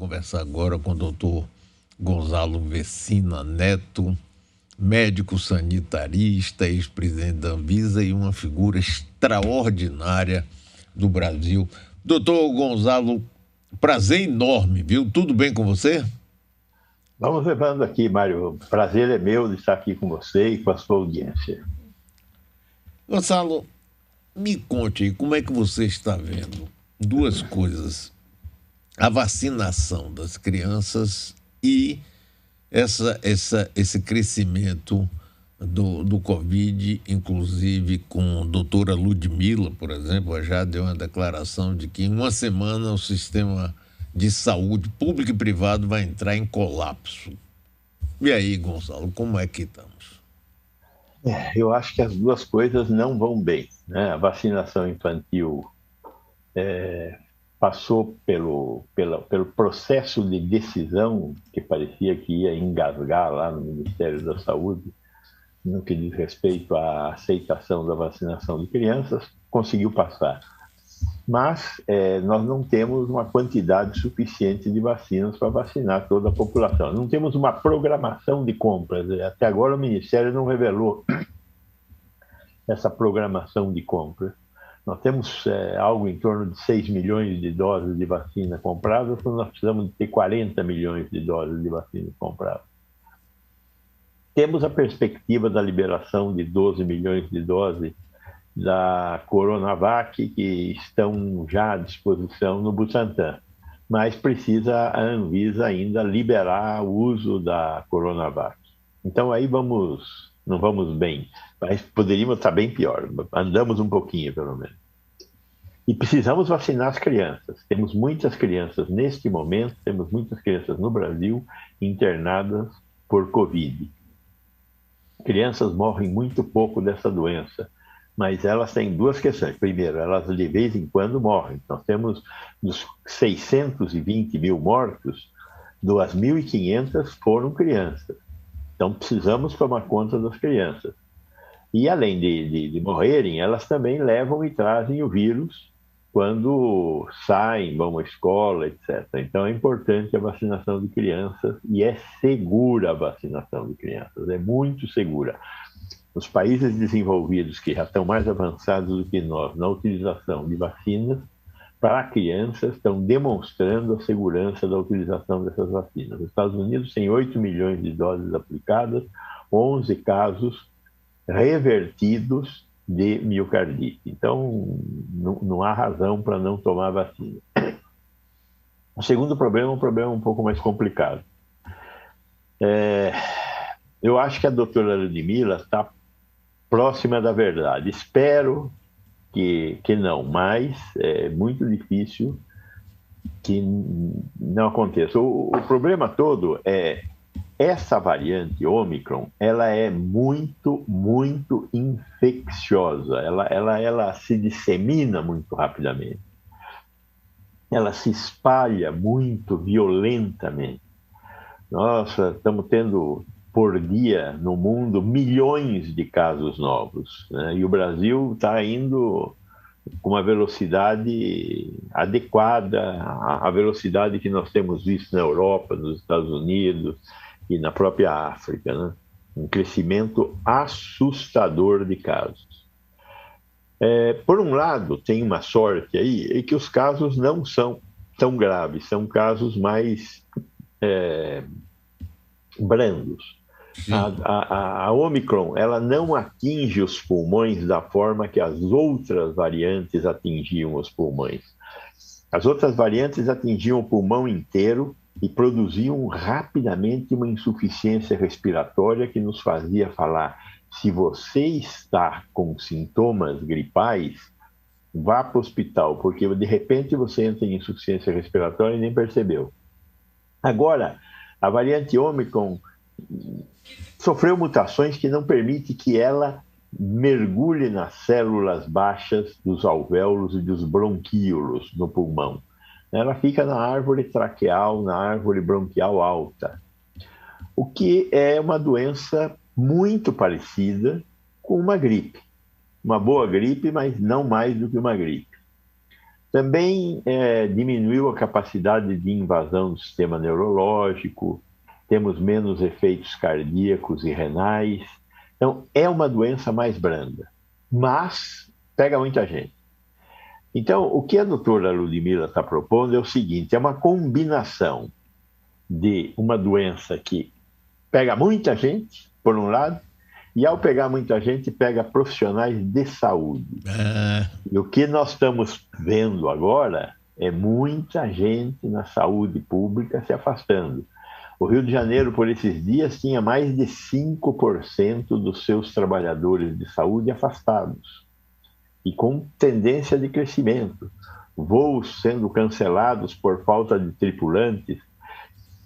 conversar agora com o doutor Gonzalo Vecina Neto, médico sanitarista, ex-presidente da Anvisa e uma figura extraordinária do Brasil. Doutor Gonzalo, prazer enorme, viu? Tudo bem com você? Vamos levando aqui, Mário. Prazer é meu de estar aqui com você e com a sua audiência. Gonzalo, me conte aí como é que você está vendo duas coisas: a vacinação das crianças e esse crescimento do Covid, inclusive com a doutora Ludmila, por exemplo, já deu uma declaração de que em uma semana o sistema de saúde público e privado vai entrar em colapso. E aí, Gonçalo, como é que estamos? Eu acho que as duas coisas não vão bem, né? A vacinação infantil passou pelo processo de decisão que parecia que ia engasgar lá no Ministério da Saúde, no que diz respeito à aceitação da vacinação de crianças, conseguiu passar. Mas nós não temos uma quantidade suficiente de vacinas para vacinar toda a população. Não temos uma programação de compras. Até agora o Ministério não revelou essa programação de compras. Nós temos algo em torno de 6 milhões de doses de vacina compradas, então nós precisamos de ter 40 milhões de doses de vacina compradas. Temos a perspectiva da liberação de 12 milhões de doses da Coronavac, que estão já à disposição no Butantan, mas precisa a Anvisa ainda liberar o uso da Coronavac. Então aí não vamos bem, mas poderíamos estar bem pior, andamos um pouquinho pelo menos. E precisamos vacinar as crianças. Temos muitas crianças neste momento, temos muitas crianças no Brasil internadas por Covid. Crianças morrem muito pouco dessa doença, mas elas têm duas questões. Primeiro, elas de vez em quando morrem. Nós temos dos 620 mil mortos, 2.500 foram crianças. Então precisamos tomar conta das crianças. E além de morrerem, elas também levam e trazem o vírus quando saem, vão à escola, etc. Então é importante a vacinação de crianças e é segura a vacinação de crianças, é muito segura. Os países desenvolvidos que já estão mais avançados do que nós na utilização de vacinas para crianças estão demonstrando a segurança da utilização dessas vacinas. Os Estados Unidos têm 8 milhões de doses aplicadas, 11 casos revertidos de miocardite. Então, não há razão para não tomar a vacina. O segundo problema é um problema um pouco mais complicado. Eu acho que a doutora Ludmila está próxima da verdade. Espero que não, mas é muito difícil que não aconteça. O problema todo é essa variante Ômicron, ela é muito, muito infecciosa. Ela se dissemina muito rapidamente. Ela se espalha muito violentamente. Nossa, estamos tendo por dia no mundo milhões de casos novos, né? E o Brasil está indo com uma velocidade adequada à velocidade que nós temos visto na Europa, nos Estados Unidos e na própria África, né? Um crescimento assustador de casos. Por um lado, tem uma sorte aí, é que os casos não são tão graves, são casos mais brandos. A Omicron, ela não atinge os pulmões da forma que as outras variantes atingiam os pulmões. As outras variantes atingiam o pulmão inteiro e produziam rapidamente uma insuficiência respiratória que nos fazia falar: se você está com sintomas gripais, vá para o hospital, porque de repente você entra em insuficiência respiratória e nem percebeu. Agora, a variante Omicron sofreu mutações que não permitem que ela mergulhe nas células baixas dos alvéolos e dos bronquíolos no pulmão. Ela fica na árvore traqueal, na árvore bronquial alta, o que é uma doença muito parecida com uma gripe. Uma boa gripe, mas não mais do que uma gripe. Também diminuiu a capacidade de invasão do sistema neurológico, temos menos efeitos cardíacos e renais. Então, é uma doença mais branda, mas pega muita gente. Então, o que a doutora Ludmila está propondo é o seguinte: é uma combinação de uma doença que pega muita gente, por um lado, e ao pegar muita gente, pega profissionais de saúde. E o que nós estamos vendo agora é muita gente na saúde pública se afastando. O Rio de Janeiro, por esses dias, tinha mais de 5% dos seus trabalhadores de saúde afastados e com tendência de crescimento. Voos sendo cancelados por falta de tripulantes.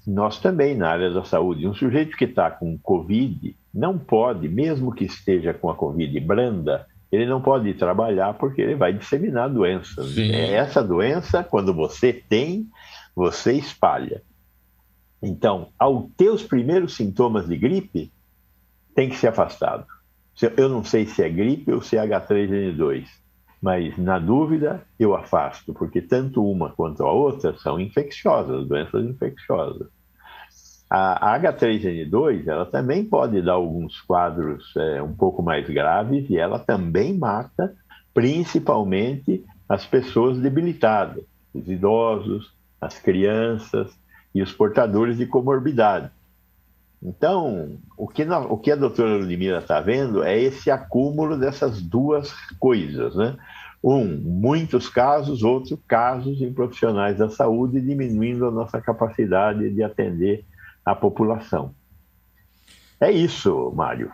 Nós também, na área da saúde, um sujeito que está com Covid não pode, mesmo que esteja com a Covid branda, ele não pode ir trabalhar porque ele vai disseminar a doença. Sim. Essa doença, quando você tem, você espalha. Então, ao ter os primeiros sintomas de gripe, tem que ser afastado. Eu não sei se é gripe ou se é H3N2, mas, na dúvida, eu afasto, porque tanto uma quanto a outra são infecciosas, doenças infecciosas. A H3N2, ela também pode dar alguns quadros um pouco mais graves e ela também mata, principalmente, as pessoas debilitadas, os idosos, as crianças e os portadores de comorbidade. Então, o que a doutora Ludmila está vendo é esse acúmulo dessas duas coisas, né? Muitos casos, outros casos em profissionais da saúde, diminuindo a nossa capacidade de atender a população. É isso, Mário.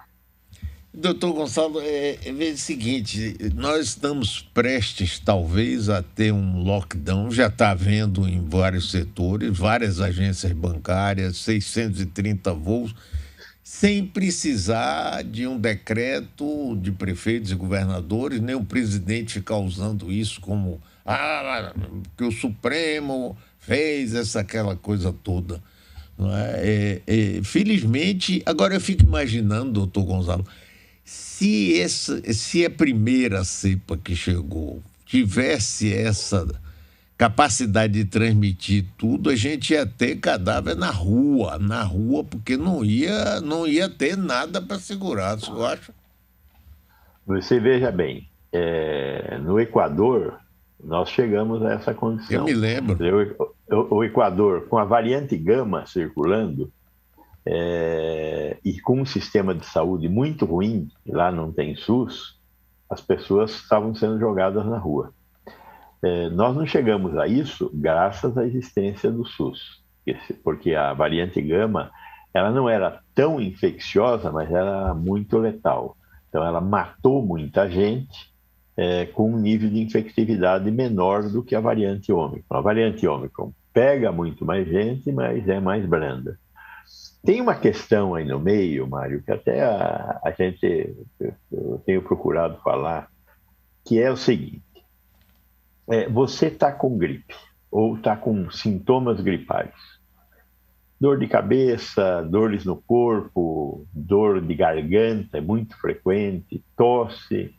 Doutor Gonçalo, veja o seguinte, nós estamos prestes, talvez, a ter um lockdown, já está havendo em vários setores, várias agências bancárias, 630 voos, sem precisar de um decreto de prefeitos e governadores, nem o presidente ficar usando isso como, que o Supremo fez aquela coisa toda. Não é? Felizmente, agora eu fico imaginando, doutor Gonçalo, se a primeira cepa que chegou tivesse essa capacidade de transmitir tudo, a gente ia ter cadáver na rua, porque não ia ter nada para segurar, você acha? Você veja bem, no Equador, nós chegamos a essa condição. Eu me lembro. O Equador, com a variante Gama circulando, e com um sistema de saúde muito ruim, lá não tem SUS, as pessoas estavam sendo jogadas na rua. Nós não chegamos a isso graças à existência do SUS, porque a variante Gama, ela não era tão infecciosa, mas era muito letal. Então ela matou muita gente com um nível de infectividade menor do que a variante Ômicron. A variante Ômicron pega muito mais gente, mas é mais branda. Tem uma questão aí no meio, Mário, que até eu tenho procurado falar, que é o seguinte: você está com gripe ou está com sintomas gripais, dor de cabeça, dores no corpo, dor de garganta é muito frequente, tosse.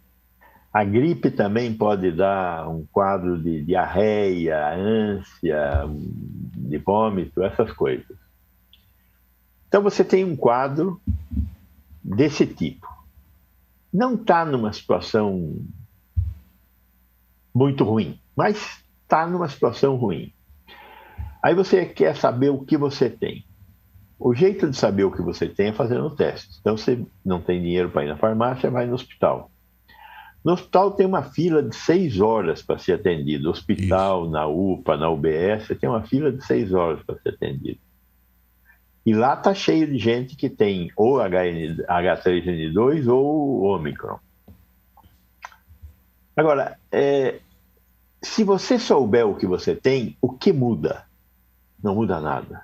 A gripe também pode dar um quadro de diarreia, ânsia, de vômito, essas coisas. Então você tem um quadro desse tipo. Não está numa situação muito ruim, mas está numa situação ruim. Aí você quer saber o que você tem. O jeito de saber o que você tem é fazendo o teste. Então você não tem dinheiro para ir na farmácia, vai no hospital. No hospital tem uma fila de 6 horas para ser atendido. No hospital, na UPA, na UBS, tem uma fila de 6 horas para ser atendido. E lá está cheio de gente que tem ou H3N2 ou Ômicron. Agora, se você souber o que você tem, o que muda? Não muda nada.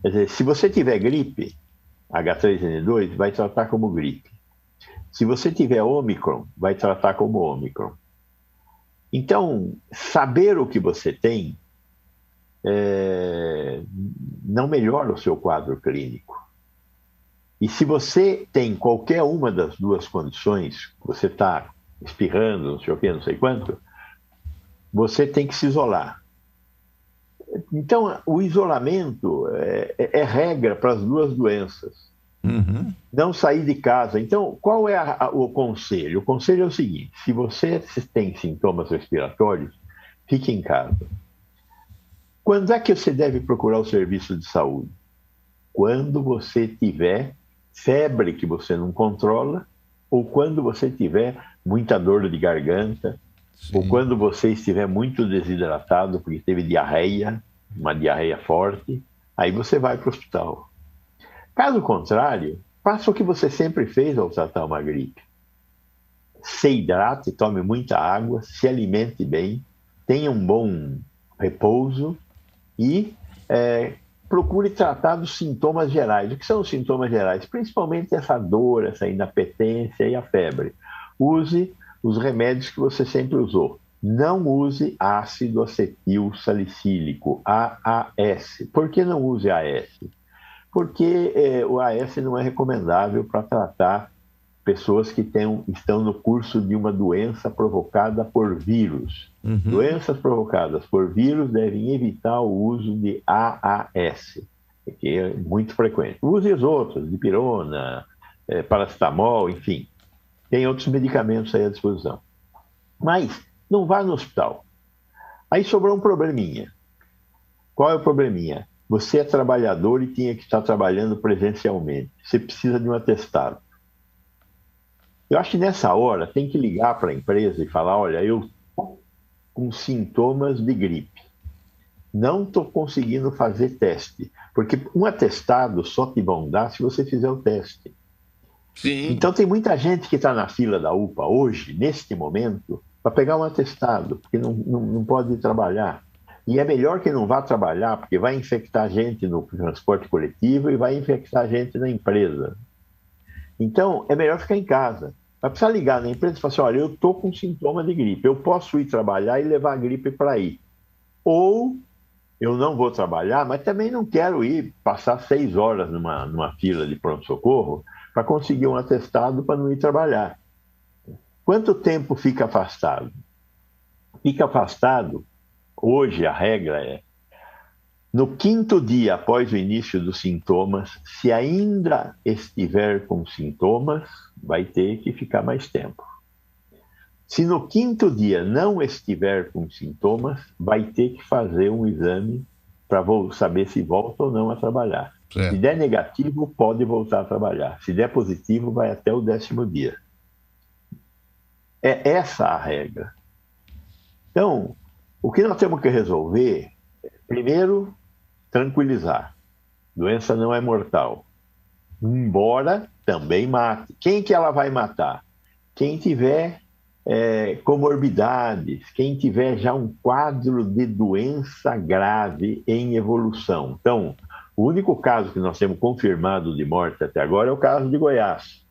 Quer dizer, se você tiver gripe, H3N2 vai tratar como gripe. Se você tiver Ômicron, vai tratar como Ômicron. Então, saber o que você tem não melhora o seu quadro clínico. E se você tem qualquer uma das duas condições, você está espirrando, não sei o que, não sei quanto, você tem que se isolar. Então, o isolamento é regra para as duas doenças. Uhum. Não sair de casa. Então, qual é o conselho? O conselho é o seguinte: se você tem sintomas respiratórios, fique em casa. Quando é que você deve procurar o serviço de saúde? Quando você tiver febre que você não controla, ou quando você tiver muita dor de garganta, ou Sim. quando você estiver muito desidratado porque teve diarreia, uma diarreia forte, aí você vai para o hospital. Caso contrário, faça o que você sempre fez ao tratar uma gripe. Se hidrate, tome muita água, se alimente bem, tenha um bom repouso e procure tratar dos sintomas gerais. O que são os sintomas gerais? Principalmente essa dor, essa inapetência e a febre. Use os remédios que você sempre usou. Não use ácido acetil salicílico, AAS. Por que não use AS? Porque o AS não é recomendável para tratar pessoas que estão no curso de uma doença provocada por vírus. Uhum. Doenças provocadas por vírus devem evitar o uso de AAS, que é muito frequente. Use os outros, dipirona, paracetamol, enfim. Tem outros medicamentos aí à disposição. Mas não vá no hospital. Aí sobrou um probleminha. Qual é o probleminha? Você é trabalhador e tinha que estar trabalhando presencialmente. Você precisa de um atestado. Eu acho que nessa hora tem que ligar para a empresa e falar: olha, eu estou com sintomas de gripe. Não estou conseguindo fazer teste. Porque um atestado só te vão dar se você fizer o teste. Sim. Então tem muita gente que está na fila da UPA hoje, neste momento, para pegar um atestado, porque não pode ir trabalhar. E é melhor que não vá trabalhar, porque vai infectar gente no transporte coletivo e vai infectar gente na empresa. Então, é melhor ficar em casa. Vai precisar ligar na empresa e falar assim: olha, eu estou com sintoma de gripe, eu posso ir trabalhar e levar a gripe para aí. Ou eu não vou trabalhar, mas também não quero ir passar 6 horas numa fila de pronto-socorro para conseguir um atestado para não ir trabalhar. Quanto tempo fica afastado? Fica afastado, hoje a regra é, no 5º dia após o início dos sintomas, se ainda estiver com sintomas, vai ter que ficar mais tempo. Se no 5º dia não estiver com sintomas, vai ter que fazer um exame para saber se volta ou não a trabalhar. Certo. Se der negativo, pode voltar a trabalhar. Se der positivo, vai até o 10º dia. É essa a regra. Então, o que nós temos que resolver, primeiro, tranquilizar. Doença não é mortal. Embora também mate. Quem que ela vai matar? Quem tiver comorbidades, quem tiver já um quadro de doença grave em evolução. Então, o único caso que nós temos confirmado de morte até agora é o caso de Goiás.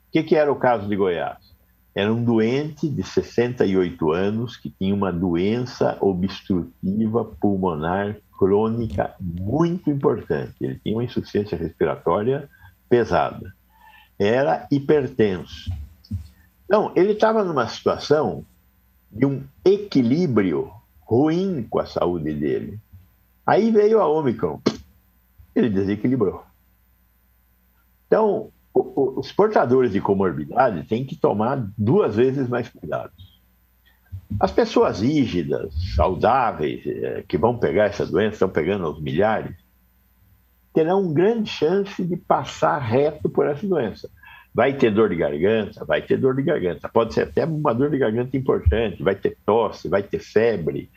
O que era o caso de Goiás? Era um doente de 68 anos que tinha uma doença obstrutiva pulmonar crônica muito importante. Ele tinha uma insuficiência respiratória pesada. Era hipertenso. Então, ele estava numa situação de um equilíbrio ruim com a saúde dele. Aí veio a Ômicron. Ele desequilibrou. Então, os portadores de comorbidade têm que tomar 2 vezes mais cuidados. As pessoas rígidas, saudáveis, que vão pegar essa doença, estão pegando aos milhares, terão grande chance de passar reto por essa doença. Vai ter dor de garganta? Vai ter dor de garganta. Pode ser até uma dor de garganta importante, vai ter tosse, vai ter febre,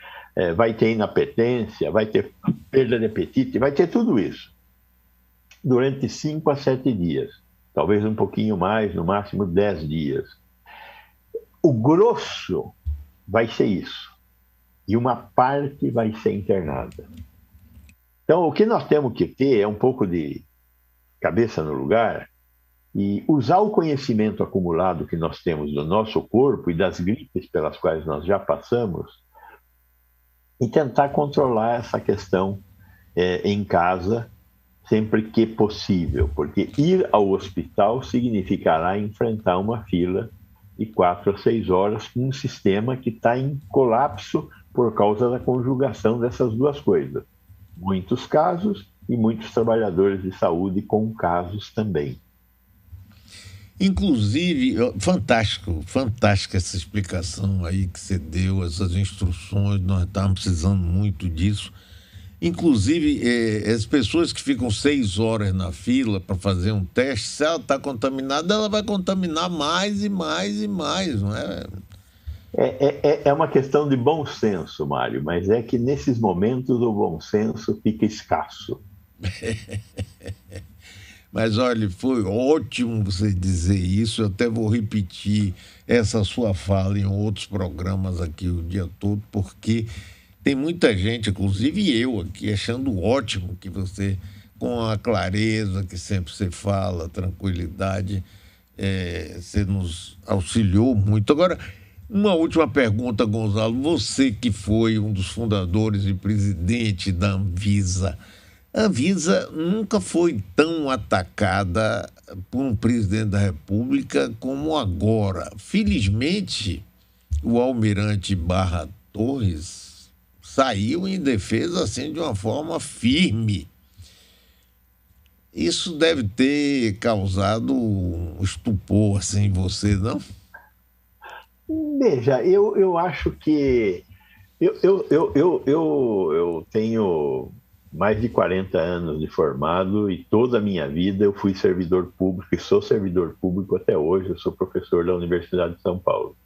vai ter inapetência, vai ter perda de apetite, vai ter tudo isso. Durante 5 a 7 dias. Talvez um pouquinho mais, no máximo 10 dias. O grosso vai ser isso. E uma parte vai ser internada. Então, o que nós temos que ter é um pouco de cabeça no lugar e usar o conhecimento acumulado que nós temos do nosso corpo e das gripes pelas quais nós já passamos e tentar controlar essa questão em casa sempre que possível, porque ir ao hospital significará enfrentar uma fila de 4 a 6 horas, com um sistema que está em colapso por causa da conjugação dessas duas coisas. Muitos casos e muitos trabalhadores de saúde com casos também. Inclusive, fantástica essa explicação aí que você deu, essas instruções, nós estávamos precisando muito disso. Inclusive, as pessoas que ficam 6 horas na fila para fazer um teste, se ela está contaminada, ela vai contaminar mais e mais e mais, não é? É uma questão de bom senso, Mário, mas é que nesses momentos o bom senso fica escasso. Mas olha, foi ótimo você dizer isso. Eu até vou repetir essa sua fala em outros programas aqui o dia todo, porque tem muita gente, inclusive eu aqui, achando ótimo que você, com a clareza que sempre você fala, tranquilidade, você nos auxiliou muito. Agora, uma última pergunta, Gonzalo. Você que foi um dos fundadores e presidente da Anvisa, a Anvisa nunca foi tão atacada por um presidente da República como agora. Felizmente, o almirante Barra Torres saiu em defesa assim de uma forma firme. Isso deve ter causado um estupor assim em você, não? Veja, eu acho que eu tenho mais de 40 anos de formado e toda a minha vida eu fui servidor público e sou servidor público até hoje. Eu sou professor da Universidade de São Paulo.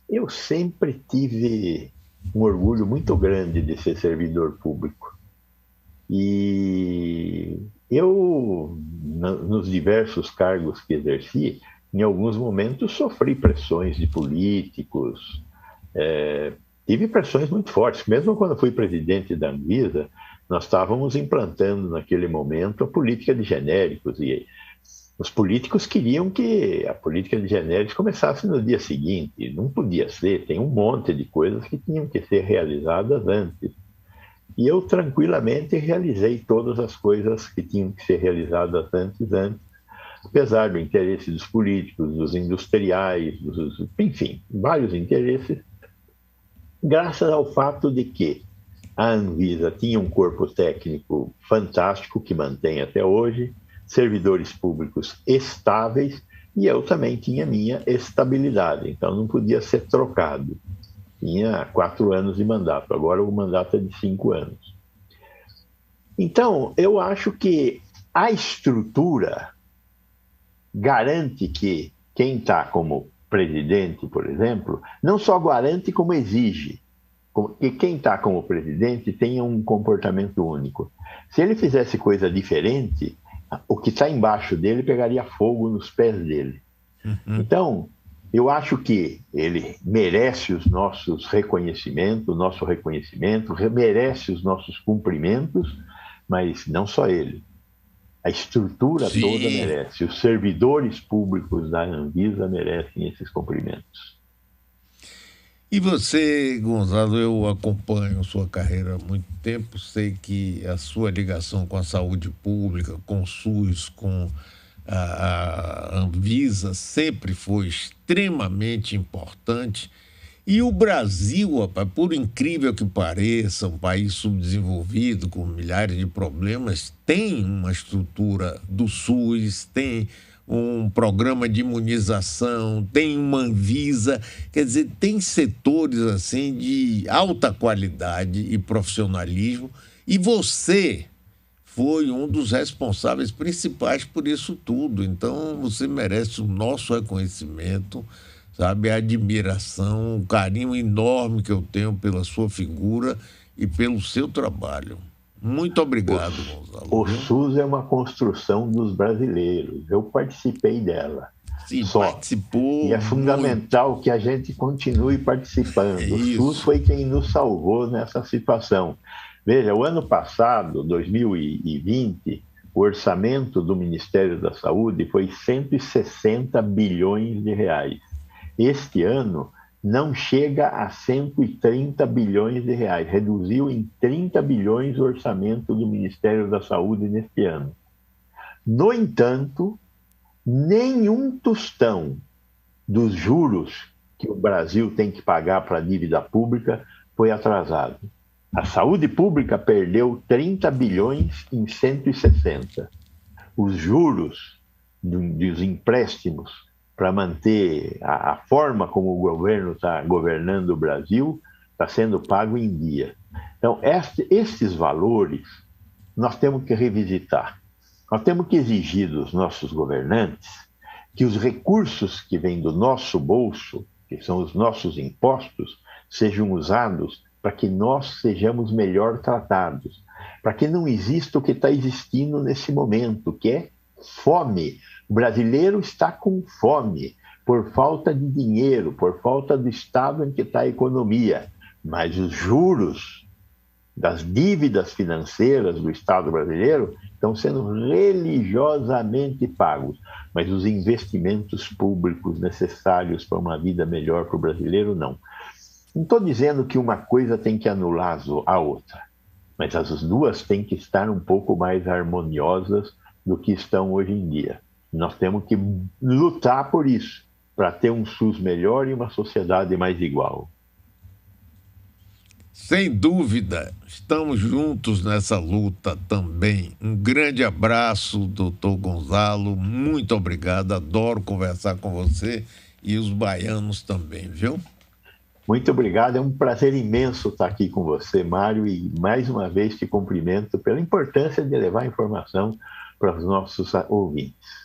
Eu sempre tive um orgulho muito grande de ser servidor público. E eu, nos diversos cargos que exerci, em alguns momentos sofri pressões de políticos, tive pressões muito fortes. Mesmo quando fui presidente da Anvisa, nós estávamos implantando naquele momento a política de genéricos e os políticos queriam que a política de genéricos começasse no dia seguinte. Não podia ser, tem um monte de coisas que tinham que ser realizadas antes. E eu tranquilamente realizei todas as coisas que tinham que ser realizadas antes, apesar do interesse dos políticos, dos industriais, enfim, vários interesses, graças ao fato de que a Anvisa tinha um corpo técnico fantástico, que mantém até hoje, servidores públicos estáveis, e eu também tinha minha estabilidade, então não podia ser trocado. Tinha 4 anos de mandato, agora o mandato é de 5 anos. Então, eu acho que a estrutura garante que quem está como presidente, por exemplo, não só garante como exige que quem está como presidente tenha um comportamento único. Se ele fizesse coisa diferente, o que está embaixo dele pegaria fogo nos pés dele. Então, eu acho que ele merece os nossos reconhecimentos, o nosso reconhecimento, merece os nossos cumprimentos, mas não só ele. A estrutura Sim. toda merece. Os servidores públicos da Anvisa merecem esses cumprimentos. E você, Gonzalo, eu acompanho sua carreira há muito tempo, sei que a sua ligação com a saúde pública, com o SUS, com a Anvisa, sempre foi extremamente importante. E o Brasil, rapaz, por incrível que pareça, um país subdesenvolvido, com milhares de problemas, tem uma estrutura do SUS, tem um programa de imunização, tem uma Anvisa, quer dizer, tem setores assim de alta qualidade e profissionalismo, e você foi um dos responsáveis principais por isso tudo. Então, você merece o nosso reconhecimento, sabe, a admiração, o carinho enorme que eu tenho pela sua figura e pelo seu trabalho. Muito obrigado, Gonzalo. O SUS é uma construção dos brasileiros. Eu participei dela. Sim, participou. E é fundamental que a gente continue participando. O SUS foi quem nos salvou nessa situação. Veja, o ano passado, 2020, o orçamento do Ministério da Saúde foi 160 bilhões de reais. Este ano não chega a 130 bilhões de reais. Reduziu em 30 bilhões o orçamento do Ministério da Saúde neste ano. No entanto, nenhum tostão dos juros que o Brasil tem que pagar para a dívida pública foi atrasado. A saúde pública perdeu 30 bilhões em 160. Os juros dos empréstimos para manter a forma como o governo está governando o Brasil está sendo pago em dia. Então, esses valores nós temos que revisitar. Nós temos que exigir dos nossos governantes que os recursos que vêm do nosso bolso, que são os nossos impostos, sejam usados para que nós sejamos melhor tratados, para que não exista o que está existindo nesse momento, que é fome. O brasileiro está com fome por falta de dinheiro, por falta do estado em que está a economia. Mas os juros das dívidas financeiras do Estado brasileiro estão sendo religiosamente pagos. Mas os investimentos públicos necessários para uma vida melhor para o brasileiro, não. Não estou dizendo que uma coisa tem que anular a outra, mas as duas têm que estar um pouco mais harmoniosas do que estão hoje em dia. Nós temos que lutar por isso, para ter um SUS melhor e uma sociedade mais igual. Sem dúvida, estamos juntos nessa luta também. Um grande abraço, doutor Gonzalo, muito obrigado, adoro conversar com você e os baianos também, viu? Muito obrigado, é um prazer imenso estar aqui com você, Mário, e mais uma vez te cumprimento pela importância de levar informação para os nossos ouvintes.